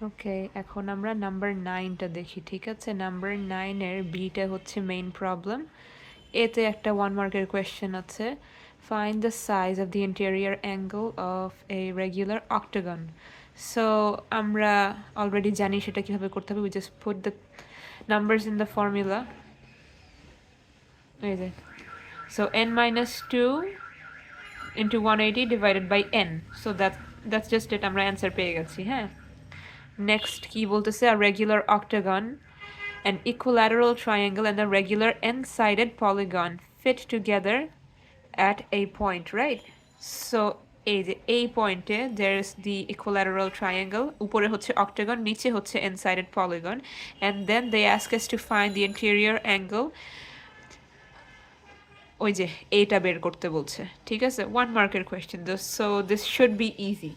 ওকে, এখন আমরা নাম্বার 9টা দেখি, ঠিক আছে? নাম্বার 9-এর বিটা হচ্ছে মেইন প্রবলেম। এতে একটা 1 মার্কের কোয়েশ্চেন আছে, find the size of the interior angle of a regular octagon. So আমরা অলরেডি জানি সেটা কীভাবে করতে হবে। We just put the numbers in the formula. এই যে, so n minus 2 into 180 divided by n. So that's just it, আমরা answer পেয়ে গেছি। হ্যাঁ, নেক্সট কি বলতেছে, a regular octagon, an equilateral triangle and a regular n-sided polygon fit together at a point, right? So এই পয়েন্টে there is the equilateral triangle, উপরে হচ্ছে octagon, নিচে হচ্ছে n-sided polygon, and then they ask us to find the interior angle, ওই যে এইটা বের করতে বলছে, ঠিক আছে? 1 মার্কের question, so this should be easy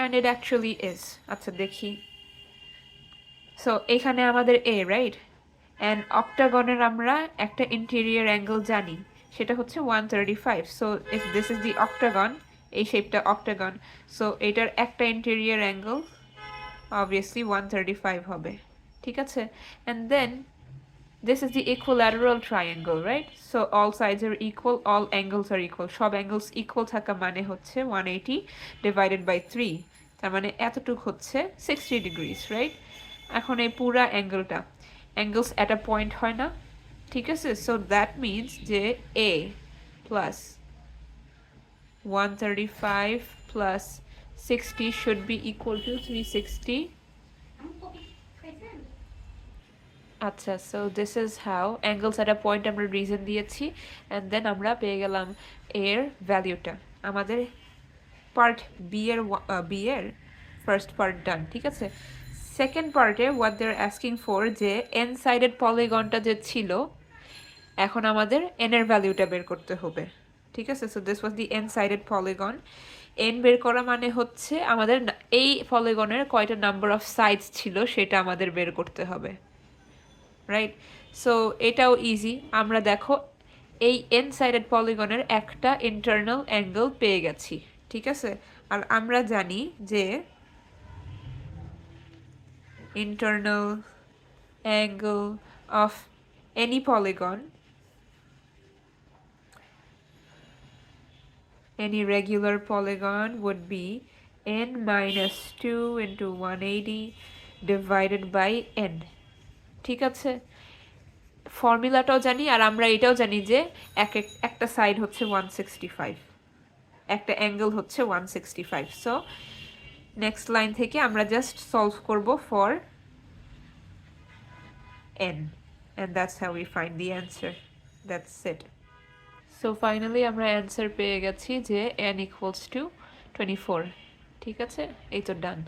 and it actually is. আচ্ছা দেখি, সো এখানে আমাদের এ, রাইট? অ্যান্ড অক্টাগনের আমরা একটা ইন্টেরিয়র অ্যাঙ্গেল জানি, সেটা হচ্ছে 135। So if this is the octagon, এই শেপটা অক্টাগন, সো এটার একটা ইন্টেরিয়র অ্যাঙ্গেল অবভিয়াসলি 135 হবে, ঠিক আছে? And then this is the equilateral triangle, right? So all sides are equal, all angles are equal. সব angles equal থাকা মানে হচ্ছে 180 divided by 3, তার মানে এতটুক হচ্ছে 60 degrees, right? এখন এই পুরা অ্যাঙ্গেলটা, অ্যাঙ্গেলস অ্যাট আ পয়েন্ট হয় না, ঠিক আছে? সো দ্যাট মিনস যে a plus 135 plus 60 should be equal to 360. আচ্ছা, so this is how angles at a point আমরা রিজন দিয়েছি, অ্যান্ড দেন আমরা পেয়ে গেলাম এর ভ্যালিউটা। আমাদের পার্ট বি এর ফার্স্ট পার্ট ডান, ঠিক আছে? সেকেন্ড পার্টে what they are asking for, যে এন সাইডেড পলিগনটা যে ছিল, এখন আমাদের এন এর ভ্যালিউটা বের করতে হবে, ঠিক আছে? So this was the N sided polygon. N বের করা মানে হচ্ছে আমাদের এই পলিগনের কয়টা নাম্বার অফ সাইডস ছিল সেটা আমাদের বের করতে হবে, রাইট? সো এটাও ইজি। আমরা দেখো এই এন সাইডেড পলিগনের একটা ইন্টারনাল অ্যাঙ্গেল পেয়ে গেছি, ঠিক আছে? আর আমরা জানি যে internal angle of any polygon, any regular polygon would be n minus 2 into 180 divided by n, ঠিক আছে? ফর্মুলাটাও জানি, আর আমরা এটাও জানি যে একটা সাইড হচ্ছে 165, একটা অ্যাঙ্গেল হচ্ছে 165। সো নেক্সট লাইন থেকে আমরা জাস্ট সলভ করব for n, and that's how we find the answer. That's it. So finally আমরা অ্যান্সার পেয়ে গেছি যে n equals to 24, ঠিক আছে? এই তো ডান।